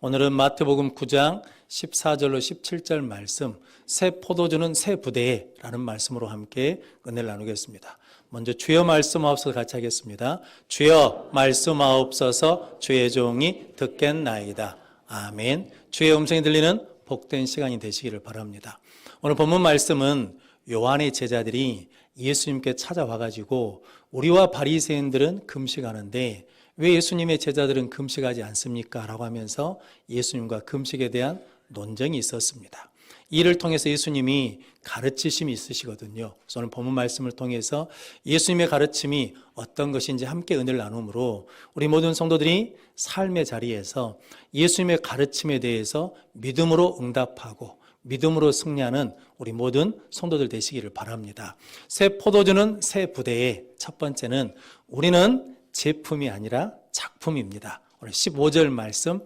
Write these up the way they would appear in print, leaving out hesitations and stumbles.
오늘은 마태복음 9장 14절로 17절 말씀, 새 포도주는 새 부대에 라는 말씀으로 함께 은혜를 나누겠습니다. 먼저 주여 말씀하옵소서 같이 하겠습니다. 주여 말씀하옵소서 주의 종이 듣겠나이다. 아멘. 주의 음성이 들리는 복된 시간이 되시기를 바랍니다. 오늘 본문 말씀은 요한의 제자들이 예수님께 찾아와가지고 우리와 바리새인들은 금식하는데 왜 예수님의 제자들은 금식하지 않습니까? 라고 하면서 예수님과 금식에 대한 논쟁이 있었습니다. 이를 통해서 예수님이 가르치심이 있으시거든요. 그래서 오늘 본문 말씀을 통해서 예수님의 가르침이 어떤 것인지 함께 은혜를 나누므로 우리 모든 성도들이 삶의 자리에서 예수님의 가르침에 대해서 믿음으로 응답하고 믿음으로 승리하는 우리 모든 성도들 되시기를 바랍니다. 새 포도주는 새 부대에 첫 번째는 우리는 제품이 아니라 작품입니다. 오늘 15절 말씀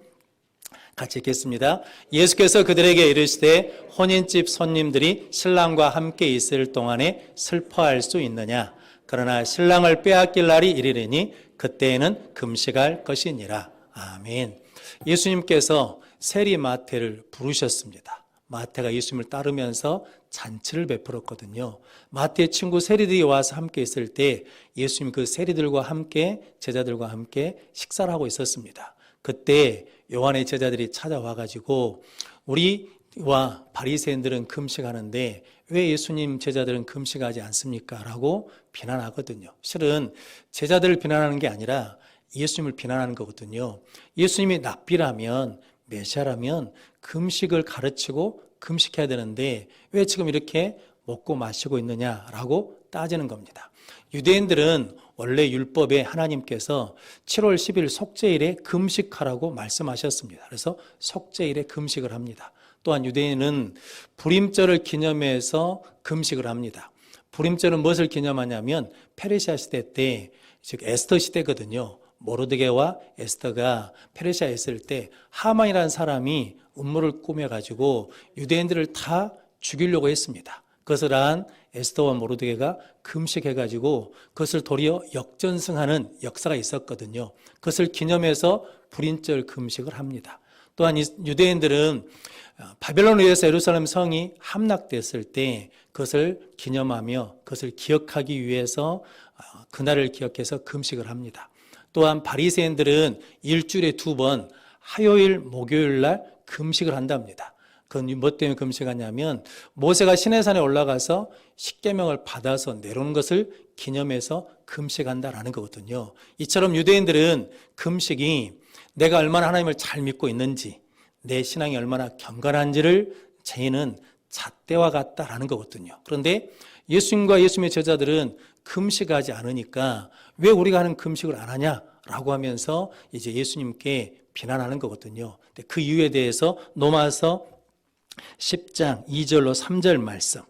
같이 읽겠습니다. 예수께서 그들에게 이르시되 혼인집 손님들이 신랑과 함께 있을 동안에 슬퍼할 수 있느냐? 그러나 신랑을 빼앗길 날이 이르리니 그때에는 금식할 것이니라. 아멘. 예수님께서 세리 마태를 부르셨습니다. 마태가 예수님을 따르면서 잔치를 베풀었거든요. 마태의 친구 세리들이 와서 함께 있을 때 예수님이 그 세리들과 함께 제자들과 함께 식사를 하고 있었습니다. 그때 요한의 제자들이 찾아와가지고 우리와 바리새인들은 금식하는데 왜 예수님 제자들은 금식하지 않습니까? 라고 비난하거든요. 실은 제자들을 비난하는 게 아니라 예수님을 비난하는 거거든요. 예수님이 랍비라면 메시아라면 금식을 가르치고 금식해야 되는데 왜 지금 이렇게 먹고 마시고 있느냐라고 따지는 겁니다. 유대인들은 원래 율법에 하나님께서 7월 10일 속죄일에 금식하라고 말씀하셨습니다. 그래서 속죄일에 금식을 합니다. 또한 유대인은 불임절을 기념해서 금식을 합니다. 불임절은 무엇을 기념하냐면 페르시아 시대 때, 즉 에스더 시대거든요. 모르드게와 에스더가 페르시아에 있을 때 하만이라는 사람이 음모를 꾸며가지고 유대인들을 다 죽이려고 했습니다. 그것을 한 에스더와 모르드게가 금식해가지고 그것을 도리어 역전승하는 역사가 있었거든요. 그것을 기념해서 불임절 금식을 합니다. 또한 유대인들은 바벨론에 의해서 예루살렘 성이 함락됐을 때 그것을 기념하며 그것을 기억하기 위해서 그날을 기억해서 금식을 합니다. 또한 바리새인들은 일주일에 2번 화요일, 목요일 날 금식을 한답니다. 그건 뭐 때문에 금식하냐면 모세가 시내산에 올라가서 십계명을 받아서 내려오는 것을 기념해서 금식한다라는 거거든요. 이처럼 유대인들은 금식이 내가 얼마나 하나님을 잘 믿고 있는지 내 신앙이 얼마나 경건한지를 재는 잣대와 같다라는 거거든요. 그런데 예수님과 예수님의 제자들은 금식하지 않으니까 왜 우리가 하는 금식을 안 하냐라고 하면서 이제 예수님께 비난하는 거거든요. 그 이유에 대해서 로마서 10장 2절로 3절 말씀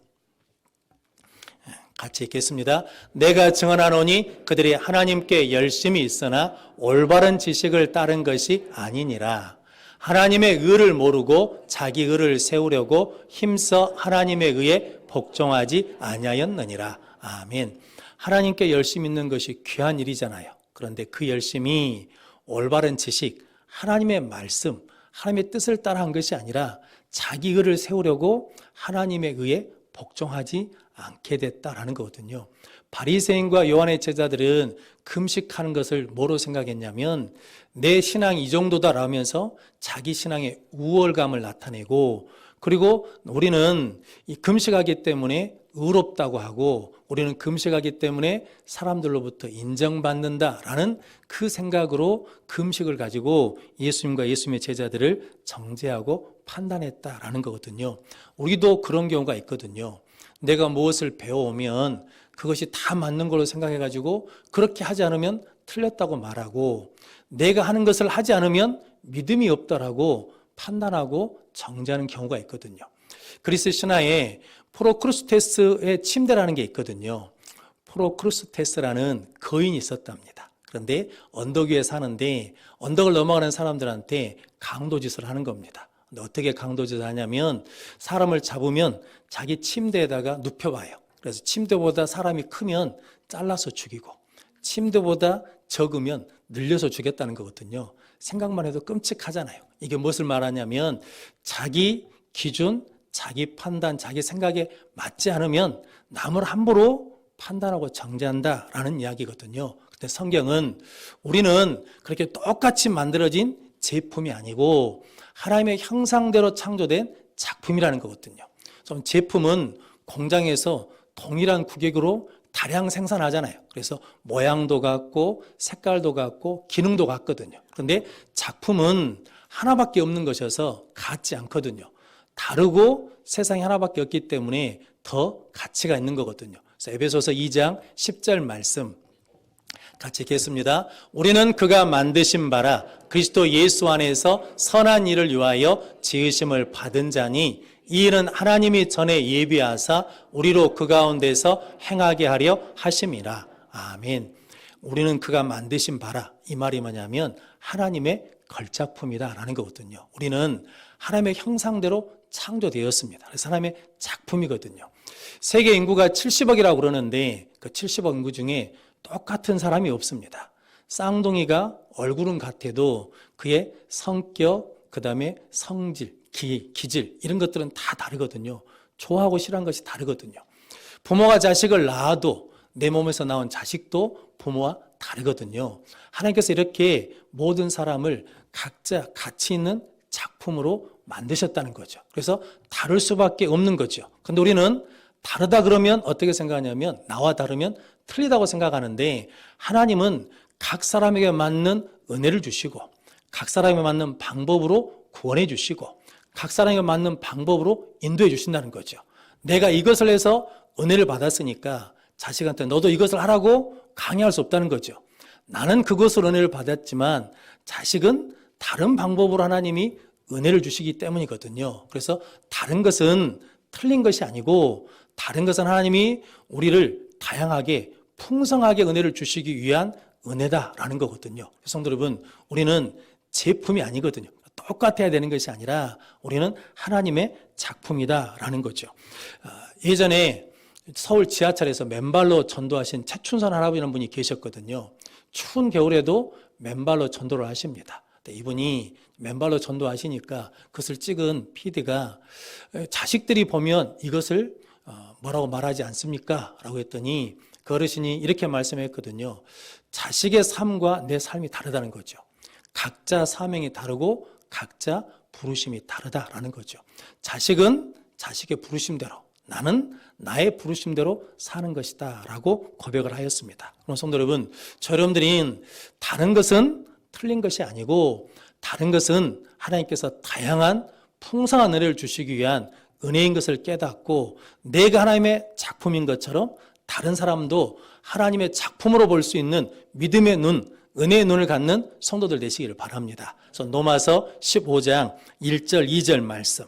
같이 읽겠습니다. 내가 증언하노니 그들이 하나님께 열심히 있으나 올바른 지식을 따른 것이 아니니라. 하나님의 의를 모르고 자기 의를 세우려고 힘써 하나님의 의에 복종하지 아니하였느니라. 아멘. 하나님께 열심히 있는 것이 귀한 일이잖아요. 그런데 그 열심이 올바른 지식, 하나님의 말씀, 하나님의 뜻을 따라 한 것이 아니라 자기 의를 세우려고 하나님의 의에 복종하지 않게 됐다라는 거거든요. 바리새인과 요한의 제자들은 금식하는 것을 뭐로 생각했냐면 내 신앙이 이 정도다라면서 자기 신앙의 우월감을 나타내고 그리고 우리는 이 금식하기 때문에 의롭다고 하고 우리는 금식하기 때문에 사람들로부터 인정받는다라는 그 생각으로 금식을 가지고 예수님과 예수님의 제자들을 정죄하고 판단했다라는 거거든요. 우리도 그런 경우가 있거든요. 내가 무엇을 배워오면 그것이 다 맞는 걸로 생각해가지고 그렇게 하지 않으면 틀렸다고 말하고 내가 하는 것을 하지 않으면 믿음이 없다라고 판단하고 정죄하는 경우가 있거든요. 그리스 신화에 프로크루스테스의 침대라는 게 있거든요. 프로크루스테스라는 거인이 있었답니다. 그런데 언덕 위에 사는데 언덕을 넘어가는 사람들한테 강도짓을 하는 겁니다. 근데 어떻게 강도짓을 하냐면 사람을 잡으면 자기 침대에다가 눕혀봐요. 그래서 침대보다 사람이 크면 잘라서 죽이고 침대보다 적으면 늘려서 주겠다는 거거든요. 생각만 해도 끔찍하잖아요. 이게 무엇을 말하냐면 자기 기준, 자기 판단, 자기 생각에 맞지 않으면 남을 함부로 판단하고 정죄한다라는 이야기거든요. 근데 성경은 우리는 그렇게 똑같이 만들어진 제품이 아니고 하나님의 형상대로 창조된 작품이라는 거거든요. 제품은 공장에서 동일한 규격으로 다량 생산하잖아요. 그래서 모양도 같고 색깔도 같고 기능도 같거든요. 그런데 작품은 하나밖에 없는 것이어서 같지 않거든요. 다르고 세상에 하나밖에 없기 때문에 더 가치가 있는 거거든요. 그래서 에베소서 2장 10절 말씀 같이 읽겠습니다. 우리는 그가 만드신 바라 그리스도 예수 안에서 선한 일을 위하여 지으심을 받은 자니 이 일은 하나님이 전에 예비하사 우리로 그 가운데서 행하게 하려 하심이라. 아멘. 우리는 그가 만드신 바라. 이 말이 뭐냐면 하나님의 걸작품이다라는 거거든요. 우리는 하나님의 형상대로 창조되었습니다. 그래서 하나님의 작품이거든요. 세계 인구가 70억이라고 그러는데 그 70억 인구 중에 똑같은 사람이 없습니다. 쌍둥이가 얼굴은 같아도 그의 성격, 그 다음에 성질, 기질 이런 것들은 다 다르거든요. 좋아하고 싫어하는 것이 다르거든요. 부모가 자식을 낳아도 내 몸에서 나온 자식도 부모와 다르거든요. 하나님께서 이렇게 모든 사람을 각자 가치 있는 작품으로 만드셨다는 거죠. 그래서 다를 수밖에 없는 거죠. 근데 우리는 다르다 그러면 어떻게 생각하냐면 나와 다르면 틀리다고 생각하는데 하나님은 각 사람에게 맞는 은혜를 주시고 각 사람에게 맞는 방법으로 구원해 주시고 각 사람에게 맞는 방법으로 인도해 주신다는 거죠. 내가 이것을 해서 은혜를 받았으니까 자식한테 너도 이것을 하라고 강요할 수 없다는 거죠. 나는 그것으로 은혜를 받았지만 자식은 다른 방법으로 하나님이 은혜를 주시기 때문이거든요. 그래서 다른 것은 틀린 것이 아니고 다른 것은 하나님이 우리를 다양하게 풍성하게 은혜를 주시기 위한 은혜다라는 거거든요. 성도 여러분, 우리는 제품이 아니거든요. 똑같아야 되는 것이 아니라 우리는 하나님의 작품이다라는 거죠. 예전에 서울 지하철에서 맨발로 전도하신 최춘선 할아버지라는 분이 계셨거든요. 추운 겨울에도 맨발로 전도를 하십니다. 이분이 맨발로 전도하시니까 그것을 찍은 PD가 자식들이 보면 이것을 뭐라고 말하지 않습니까? 라고 했더니 그 어르신이 이렇게 말씀했거든요. 자식의 삶과 내 삶이 다르다는 거죠. 각자 사명이 다르고 각자 부르심이 다르다라는 거죠. 자식은 자식의 부르심대로, 나는 나의 부르심대로 사는 것이다 라고 고백을 하였습니다. 그럼 성도 여러분, 여러분들이 다른 것은 틀린 것이 아니고 다른 것은 하나님께서 다양한 풍성한 은혜를 주시기 위한 은혜인 것을 깨닫고 내가 하나님의 작품인 것처럼 다른 사람도 하나님의 작품으로 볼 수 있는 믿음의 눈, 은혜의 눈을 갖는 성도들 되시기를 바랍니다. 그래서 로마서 15장 1절 2절 말씀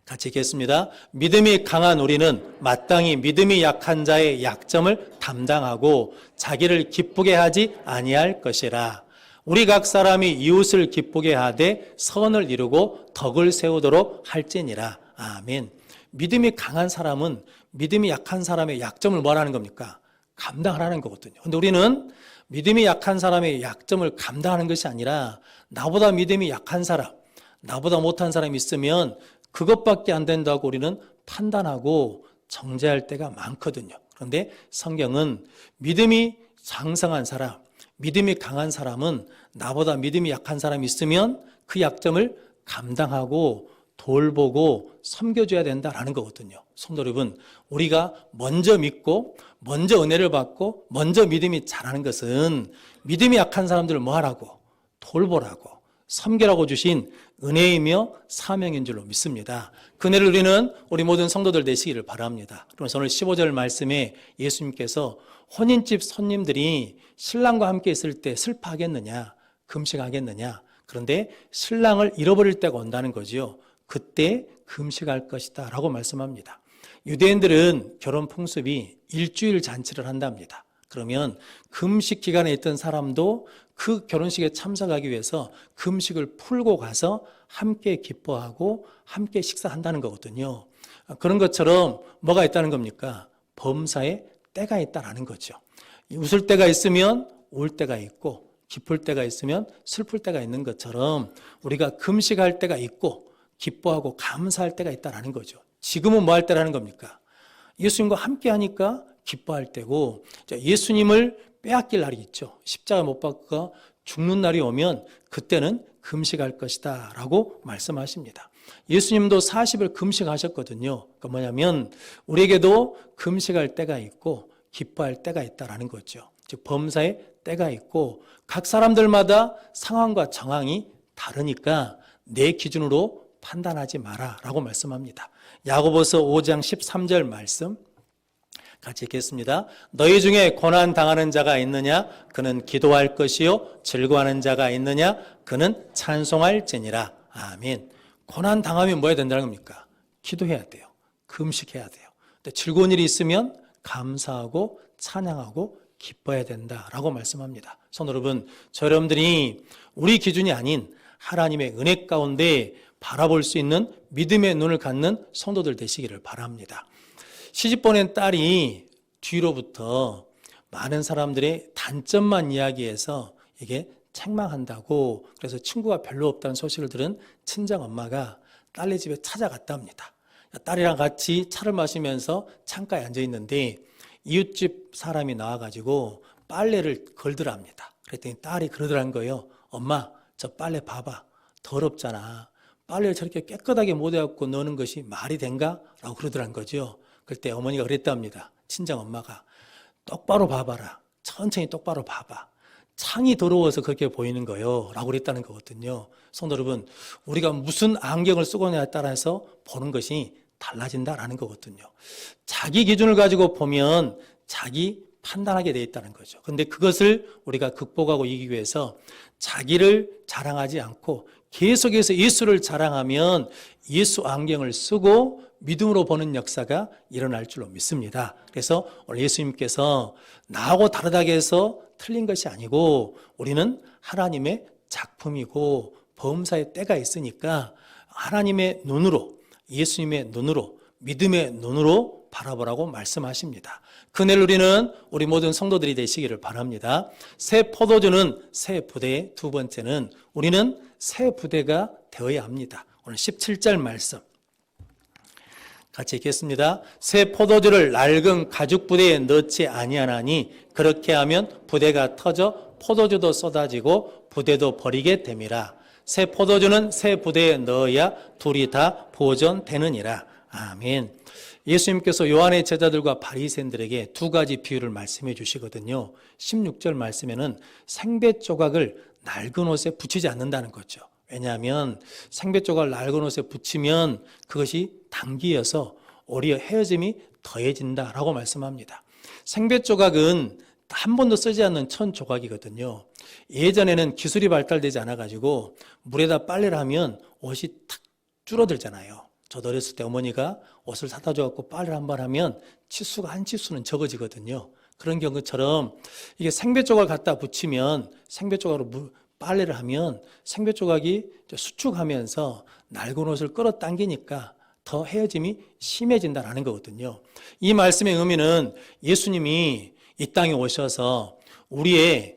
같이 읽겠습니다. 믿음이 강한 우리는 마땅히 믿음이 약한 자의 약점을 담당하고 자기를 기쁘게 하지 아니할 것이라. 우리 각 사람이 이웃을 기쁘게 하되 선을 이루고 덕을 세우도록 할지니라. 아멘. 믿음이 강한 사람은 믿음이 약한 사람의 약점을 뭐라는 겁니까? 감당하라는 거거든요. 근데 우리는 믿음이 약한 사람의 약점을 감당하는 것이 아니라 나보다 믿음이 약한 사람, 나보다 못한 사람이 있으면 그것밖에 안 된다고 우리는 판단하고 정죄할 때가 많거든요. 그런데 성경은 믿음이 장성한 사람, 믿음이 강한 사람은 나보다 믿음이 약한 사람이 있으면 그 약점을 감당하고 돌보고 섬겨줘야 된다라는 거거든요. 성도 여러분, 우리가 먼저 믿고 먼저 은혜를 받고 먼저 믿음이 자라는 것은 믿음이 약한 사람들을 뭐 하라고? 돌보라고, 섬기라고 주신 은혜이며 사명인 줄로 믿습니다. 그 은혜를 우리는 우리 모든 성도들 되시기를 바랍니다. 그러면서 오늘 15절 말씀에 예수님께서 혼인집 손님들이 신랑과 함께 있을 때 슬퍼하겠느냐, 금식하겠느냐, 그런데 신랑을 잃어버릴 때가 온다는 거지요. 그때 금식할 것이다 라고 말씀합니다. 유대인들은 결혼 풍습이 일주일 잔치를 한답니다. 그러면 금식 기간에 있던 사람도 그 결혼식에 참석하기 위해서 금식을 풀고 가서 함께 기뻐하고 함께 식사한다는 거거든요. 그런 것처럼 뭐가 있다는 겁니까? 범사에 때가 있다라는 거죠. 웃을 때가 있으면 울 때가 있고 기쁠 때가 있으면 슬플 때가 있는 것처럼 우리가 금식할 때가 있고 기뻐하고 감사할 때가 있다라는 거죠. 지금은 뭐 할 때라는 겁니까? 예수님과 함께 하니까 기뻐할 때고, 예수님을 빼앗길 날이 있죠. 십자가 못 박아 죽는 날이 오면 그때는 금식할 것이다 라고 말씀하십니다. 예수님도 40일 금식하셨거든요. 그러니까 뭐냐면 우리에게도 금식할 때가 있고 기뻐할 때가 있다라는 거죠. 즉 범사의 때가 있고 각 사람들마다 상황과 정황이 다르니까 내 기준으로 판단하지 마라 라고 말씀합니다. 야고보서 5장 13절 말씀 같이 읽겠습니다. 너희 중에 고난 당하는 자가 있느냐? 그는 기도할 것이요. 즐거워하는 자가 있느냐? 그는 찬송할지니라. 아멘. 고난 당하면 뭐 해야 된다는 겁니까? 기도해야 돼요. 금식해야 돼요. 근데 즐거운 일이 있으면 감사하고 찬양하고 기뻐해야 된다라고 말씀합니다. 성도 여러분, 저 여러분들이 우리 기준이 아닌 하나님의 은혜 가운데 바라볼 수 있는 믿음의 눈을 갖는 성도들 되시기를 바랍니다. 시집 보낸 딸이 뒤로부터 많은 사람들의 단점만 이야기해서 이게 책망한다고, 그래서 친구가 별로 없다는 소식을 들은 친정 엄마가 딸네 집에 찾아갔답니다. 딸이랑 같이 차를 마시면서 창가에 앉아 있는데 이웃집 사람이 나와가지고 빨래를 걸더랍니다. 그랬더니 딸이 그러더란 거예요. 엄마, 저 빨래 봐봐. 더럽잖아. 빨래를 저렇게 깨끗하게 못 해갖고 넣는 것이 말이 된가? 라고 그러더란 거죠. 그때 어머니가 그랬답니다. 친정 엄마가 똑바로 봐봐라. 천천히 똑바로 봐봐. 창이 더러워서 그렇게 보이는 거요 라고 그랬다는 거거든요. 성도 여러분, 우리가 무슨 안경을 쓰고냐에 따라서 보는 것이 달라진다라는 거거든요. 자기 기준을 가지고 보면 자기 판단하게 돼 있다는 거죠. 그런데 그것을 우리가 극복하고 이기기 위해서 자기를 자랑하지 않고 계속해서 예수를 자랑하면 예수 안경을 쓰고 믿음으로 보는 역사가 일어날 줄로 믿습니다. 그래서 오늘 예수님께서 나하고 다르다고 해서 틀린 것이 아니고 우리는 하나님의 작품이고 범사의 때가 있으니까 하나님의 눈으로, 예수님의 눈으로, 믿음의 눈으로 바라보라고 말씀하십니다. 그날 우리는 우리 모든 성도들이 되시기를 바랍니다. 새 포도주는 새 부대, 두 번째는 우리는 새 부대가 되어야 합니다. 오늘 17절 말씀 같이 읽겠습니다. 새 포도주를 낡은 가죽 부대에 넣지 아니하나니 그렇게 하면 부대가 터져 포도주도 쏟아지고 부대도 버리게 됨이라. 새 포도주는 새 부대에 넣어야 둘이 다 보존되느니라. 아멘. 예수님께서 요한의 제자들과 바리새인들에게 두 가지 비유를 말씀해 주시거든요. 16절 말씀에는 생배 조각을 낡은 옷에 붙이지 않는다는 거죠. 왜냐하면 생배 조각을 낡은 옷에 붙이면 그것이 당기여서 오히려 헤어짐이 더해진다라고 말씀합니다. 생배 조각은 한 번도 쓰지 않는 천 조각이거든요. 예전에는 기술이 발달되지 않아가지고 물에다 빨래를 하면 옷이 탁 줄어들잖아요. 저도 어렸을 때 어머니가 옷을 사다 줘갖고 빨래를 한 번 하면 치수가 한 치수는 적어지거든요. 그런 경우처럼 이게 생배 조각을 갖다 붙이면 생배 조각으로 빨래를 하면 생배 조각이 수축하면서 낡은 옷을 끌어당기니까 더 헤어짐이 심해진다는 거거든요. 이 말씀의 의미는 예수님이 이 땅에 오셔서 우리를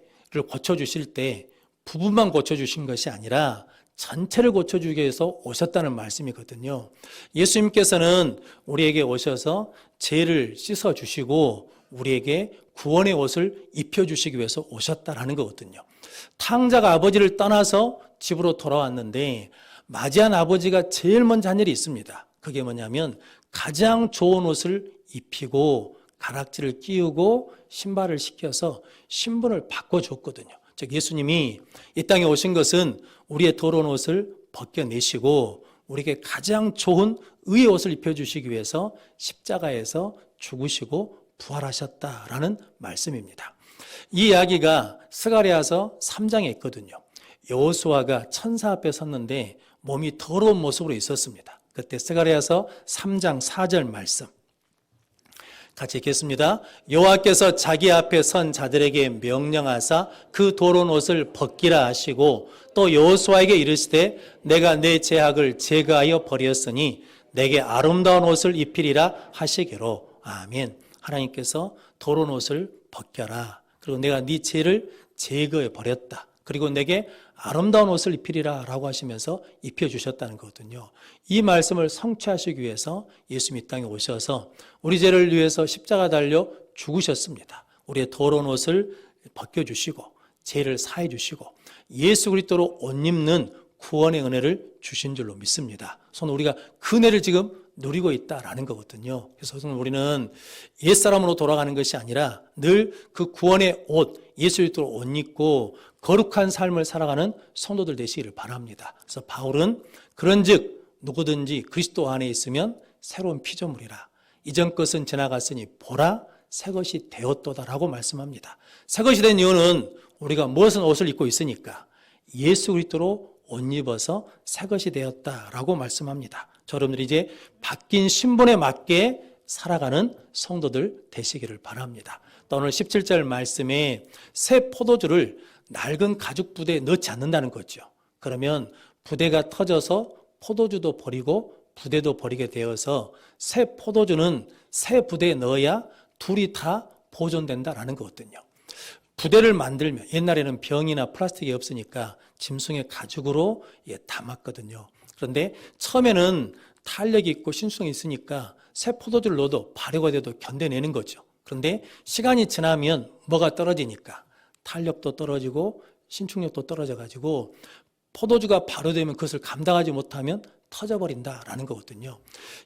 고쳐주실 때 부분만 고쳐주신 것이 아니라 전체를 고쳐주기 위해서 오셨다는 말씀이거든요. 예수님께서는 우리에게 오셔서 죄를 씻어주시고 우리에게 구원의 옷을 입혀주시기 위해서 오셨다라는 거거든요. 탕자가 아버지를 떠나서 집으로 돌아왔는데 맞이한 아버지가 제일 먼저 한 일이 있습니다. 그게 뭐냐면 가장 좋은 옷을 입히고 가락지를 끼우고 신발을 시켜서 신분을 바꿔줬거든요. 즉 예수님이 이 땅에 오신 것은 우리의 더러운 옷을 벗겨내시고 우리에게 가장 좋은 의의 옷을 입혀주시기 위해서 십자가에서 죽으시고 부활하셨다라는 말씀입니다. 이 이야기가 스가랴서 3장에 있거든요. 여호수아가 천사 앞에 섰는데 몸이 더러운 모습으로 있었습니다. 그때 스가랴서 3장 4절 말씀 같이 읽겠습니다. 여호와께서 자기 앞에 선 자들에게 명령하사 그 더러운 옷을 벗기라 하시고 또 여호수아에게 이르시되 내가 내 죄악을 제거하여 버렸으니 내게 아름다운 옷을 입히리라 하시기로. 아멘. 하나님께서 더러운 옷을 벗겨라. 그리고 내가 네 죄를 제거해 버렸다. 그리고 내게 아름다운 옷을 입히리라 라고 하시면서 입혀주셨다는 거거든요. 이 말씀을 성취하시기 위해서 예수님이 이 땅에 오셔서 우리 죄를 위해서 십자가 달려 죽으셨습니다. 우리의 더러운 옷을 벗겨주시고 죄를 사해 주시고 예수 그리스도로 옷 입는 구원의 은혜를 주신 줄로 믿습니다. 그래서 우리가 그 은혜를 지금 누리고 있다라는 거거든요. 그래서 우리는 옛사람으로 돌아가는 것이 아니라 늘 그 구원의 옷, 예수 그리스도로 옷 입고 거룩한 삶을 살아가는 성도들 되시기를 바랍니다. 그래서 바울은 그런즉 누구든지 그리스도 안에 있으면 새로운 피조물이라. 이전 것은 지나갔으니 보라 새 것이 되었도다라고 말씀합니다. 새 것이 된 이유는 우리가 무엇은 옷을 입고 있으니까 예수 그리스도로 옷 입어서 새 것이 되었다라고 말씀합니다. 여러분들이 이제 바뀐 신분에 맞게 살아가는 성도들 되시기를 바랍니다. 또 오늘 17절 말씀에 새 포도주를 낡은 가죽 부대에 넣지 않는다는 거죠. 그러면 부대가 터져서 포도주도 버리고 부대도 버리게 되어서 새 포도주는 새 부대에 넣어야 둘이 다 보존된다라는 거거든요. 부대를 만들면 옛날에는 병이나 플라스틱이 없으니까 짐승의 가죽으로 담았거든요. 그런데 처음에는 탄력이 있고 신수성이 있으니까 새 포도주를 넣어도 발효가 돼도 견뎌내는 거죠. 그런데 시간이 지나면 뭐가 떨어지니까 탄력도 떨어지고 신축력도 떨어져가지고 포도주가 발효되면 그것을 감당하지 못하면 터져버린다라는 거거든요.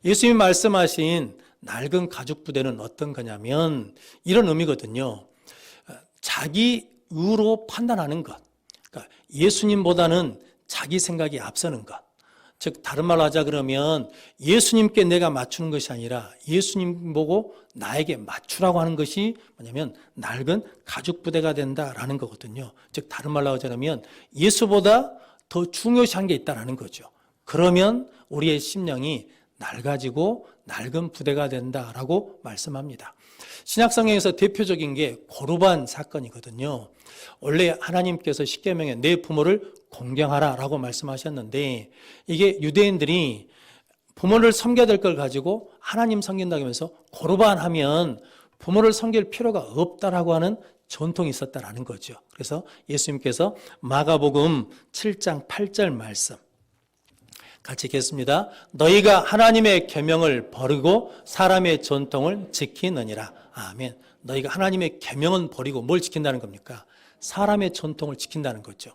예수님이 말씀하신 낡은 가죽 부대는 어떤 거냐면 이런 의미거든요. 자기 의로 판단하는 것. 그러니까 예수님보다는 자기 생각이 앞서는 것. 즉 다른 말로 하자 그러면 예수님께 내가 맞추는 것이 아니라 예수님 보고 나에게 맞추라고 하는 것이 뭐냐면 낡은 가죽 부대가 된다라는 거거든요. 즉 다른 말로 하자면 예수보다 더 중요시한 게 있다라는 거죠. 그러면 우리의 심령이 낡아지고 낡은 부대가 된다라고 말씀합니다. 신약성경에서 대표적인 게 고르반 사건이거든요. 원래 하나님께서 십계명에 내 부모를 공경하라라고 말씀하셨는데 이게 유대인들이 부모를 섬겨야 될 걸 가지고 하나님 섬긴다고 하면서 고르반 하면 부모를 섬길 필요가 없다라고 하는 전통이 있었다라는 거죠. 그래서 예수님께서 마가복음 7장 8절 말씀 같이 읽겠습니다. 너희가 하나님의 계명을 버리고 사람의 전통을 지키느니라. 아멘. 너희가 하나님의 계명은 버리고 뭘 지킨다는 겁니까? 사람의 전통을 지킨다는 거죠.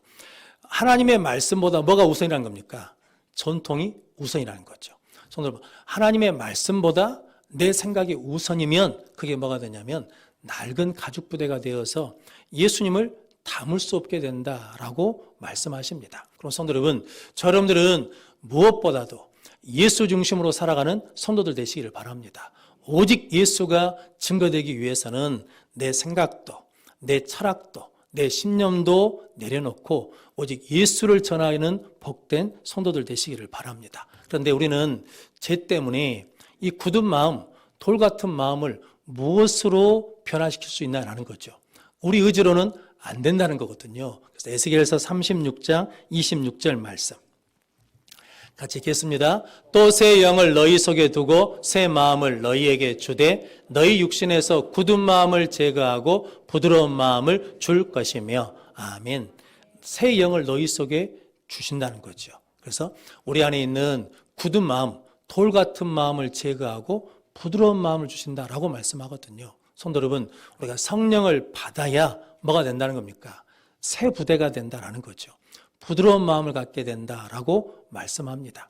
하나님의 말씀보다 뭐가 우선이라는 겁니까? 전통이 우선이라는 거죠. 성도, 하나님의 말씀보다 내 생각이 우선이면 그게 뭐가 되냐면 낡은 가죽 부대가 되어서 예수님을 담을 수 없게 된다라고 말씀하십니다. 그럼 성도 여러분, 여러분들은 무엇보다도 예수 중심으로 살아가는 성도들 되시기를 바랍니다. 오직 예수가 증거되기 위해서는 내 생각도, 내 철학도, 내 신념도 내려놓고 오직 예수를 전하는 복된 성도들 되시기를 바랍니다. 그런데 우리는 죄 때문에 이 굳은 마음, 돌 같은 마음을 무엇으로 변화시킬 수 있나라는 거죠. 우리 의지로는 안 된다는 거거든요. 그래서 에스겔서 36장 26절 말씀 같이 읽겠습니다. 또 새 영을 너희 속에 두고 새 마음을 너희에게 주되 너희 육신에서 굳은 마음을 제거하고 부드러운 마음을 줄 것이며 아멘. 새 영을 너희 속에 주신다는 거죠. 그래서 우리 안에 있는 굳은 마음, 돌 같은 마음을 제거하고 부드러운 마음을 주신다라고 말씀하거든요. 성도 여러분, 우리가 성령을 받아야 뭐가 된다는 겁니까? 새 부대가 된다라는 거죠. 부드러운 마음을 갖게 된다라고 말씀합니다.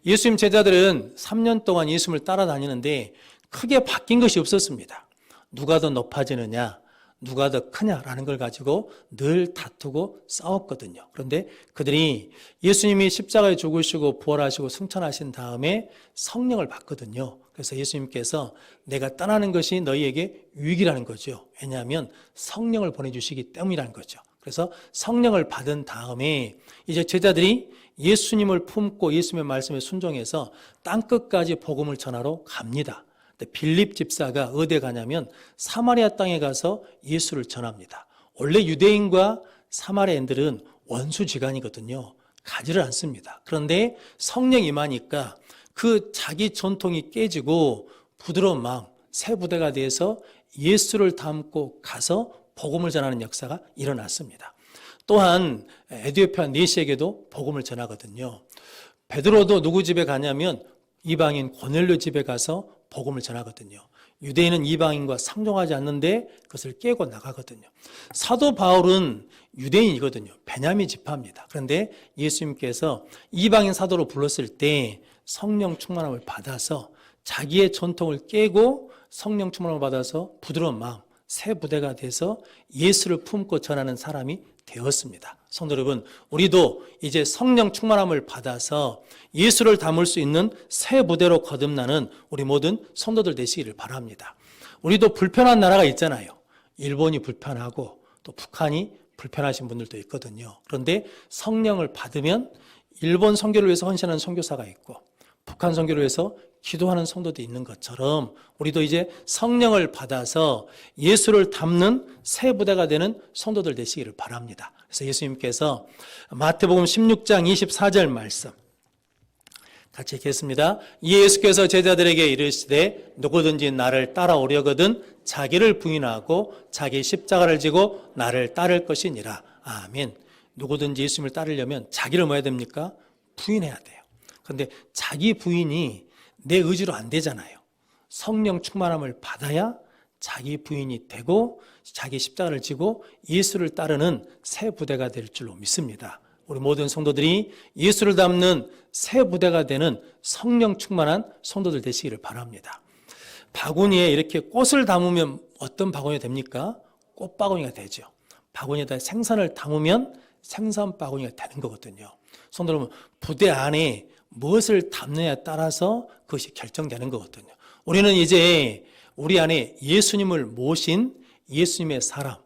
예수님 제자들은 3년 동안 예수님을 따라다니는데 크게 바뀐 것이 없었습니다. 누가 더 높아지느냐, 누가 더 크냐라는 걸 가지고 늘 다투고 싸웠거든요. 그런데 그들이 예수님이 십자가에 죽으시고 부활하시고 승천하신 다음에 성령을 받거든요. 그래서 예수님께서 내가 떠나는 것이 너희에게 유익이라는 거죠. 왜냐하면 성령을 보내주시기 때문이라는 거죠. 그래서 성령을 받은 다음에 이제 제자들이 예수님을 품고 예수님의 말씀에 순종해서 땅끝까지 복음을 전하러 갑니다. 빌립 집사가 어디에 가냐면 사마리아 땅에 가서 예수를 전합니다. 원래 유대인과 사마리아인들은 원수지간이거든요. 가지를 않습니다. 그런데 성령 임하니까 그 자기 전통이 깨지고 부드러운 마음, 새 부대가 돼서 예수를 담고 가서 복음을 전하는 역사가 일어났습니다. 또한 에티오피아 내시에게도 복음을 전하거든요. 베드로도 누구 집에 가냐면 이방인 고넬료 집에 가서 복음을 전하거든요. 유대인은 이방인과 상종하지 않는데 그것을 깨고 나가거든요. 사도 바울은 유대인이거든요. 베냐민 지파입니다. 그런데 예수님께서 이방인 사도로 불렀을 때 성령 충만함을 받아서 자기의 전통을 깨고 성령 충만함을 받아서 부드러운 마음, 새 부대가 돼서 예수를 품고 전하는 사람이 되었습니다. 성도 여러분, 우리도 이제 성령 충만함을 받아서 예수를 담을 수 있는 새 부대로 거듭나는 우리 모든 성도들 되시기를 바랍니다. 우리도 불편한 나라가 있잖아요. 일본이 불편하고 또 북한이 불편하신 분들도 있거든요. 그런데 성령을 받으면 일본 선교를 위해서 헌신하는 선교사가 있고 북한 선교를 위해서 기도하는 성도도 있는 것처럼 우리도 이제 성령을 받아서 예수를 담는 새 부대가 되는 성도들 되시기를 바랍니다. 그래서 예수님께서 마태복음 16장 24절 말씀 같이 읽겠습니다. 예수께서 제자들에게 이르시되 누구든지 나를 따라오려거든 자기를 부인하고 자기 십자가를 지고 나를 따를 것이니라. 아멘. 누구든지 예수님을 따르려면 자기를 뭐 해야 됩니까? 부인해야 돼요. 그런데 자기 부인이 내 의지로 안 되잖아요. 성령 충만함을 받아야 자기 부인이 되고 자기 십자가를 지고 예수를 따르는 새 부대가 될 줄로 믿습니다. 우리 모든 성도들이 예수를 담는 새 부대가 되는 성령 충만한 성도들 되시기를 바랍니다. 바구니에 이렇게 꽃을 담으면 어떤 바구니가 됩니까? 꽃바구니가 되죠. 바구니에다 생선을 담으면 생선 바구니가 되는 거거든요. 성도 여러분, 부대 안에 무엇을 담느냐에 따라서 그것이 결정되는 거거든요. 우리는 이제 우리 안에 예수님을 모신 예수님의 사람,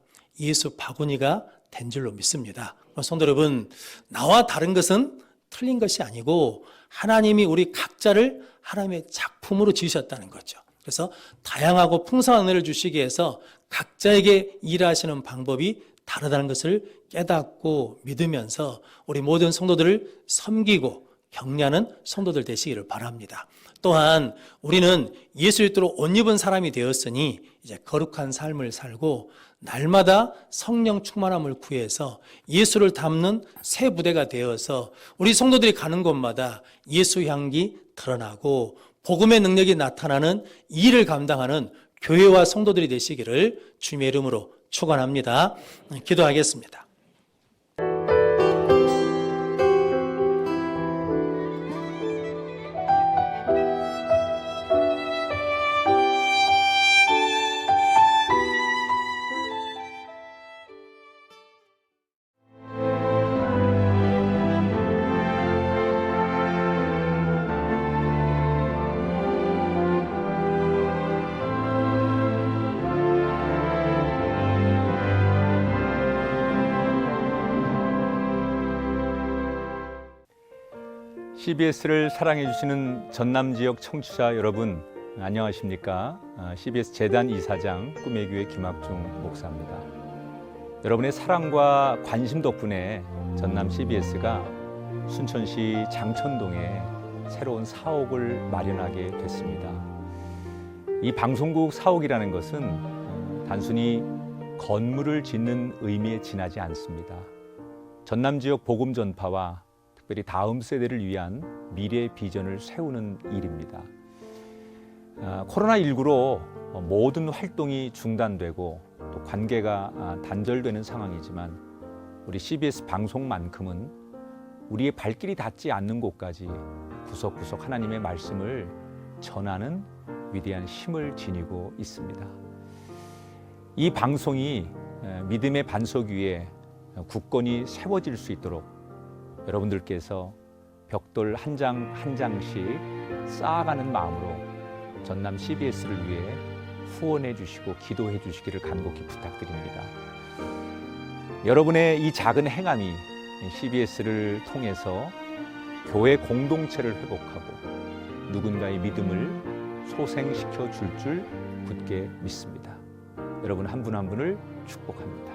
예수 바구니가 된 줄로 믿습니다. 성도 여러분, 나와 다른 것은 틀린 것이 아니고 하나님이 우리 각자를 하나님의 작품으로 지으셨다는 거죠. 그래서 다양하고 풍성한 은혜를 주시기 위해서 각자에게 일하시는 방법이 다르다는 것을 깨닫고 믿으면서 우리 모든 성도들을 섬기고 격려하는 성도들 되시기를 바랍니다. 또한 우리는 예수 그리스도로 옷 입은 사람이 되었으니 이제 거룩한 삶을 살고 날마다 성령 충만함을 구해서 예수를 담는 새 부대가 되어서 우리 성도들이 가는 곳마다 예수 향기 드러나고 복음의 능력이 나타나는 일을 감당하는 교회와 성도들이 되시기를 주님의 이름으로 축원합니다. 기도하겠습니다. CBS를 사랑해 주시는 전남 지역 청취자 여러분, 안녕하십니까? CBS 재단 이사장 꿈의 교회 김학중 목사입니다. 여러분의 사랑과 관심 덕분에 전남 CBS가 순천시 장천동에 새로운 사옥을 마련하게 됐습니다. 이 방송국 사옥이라는 것은 단순히 건물을 짓는 의미에 지나지 않습니다. 전남 지역 복음 전파와 특별히 다음 세대를 위한 미래 비전을 세우는 일입니다. 코로나19로 모든 활동이 중단되고 또 관계가 단절되는 상황이지만 우리 CBS 방송만큼은 우리의 발길이 닿지 않는 곳까지 구석구석 하나님의 말씀을 전하는 위대한 힘을 지니고 있습니다. 이 방송이 믿음의 반석 위에 굳건히 세워질 수 있도록 여러분들께서 벽돌 한 장 한 장씩 쌓아가는 마음으로 전남 CBS를 위해 후원해 주시고 기도해 주시기를 간곡히 부탁드립니다. 여러분의 이 작은 행함이 CBS를 통해서 교회 공동체를 회복하고 누군가의 믿음을 소생시켜 줄 굳게 믿습니다. 여러분 한 분 한 분을 축복합니다.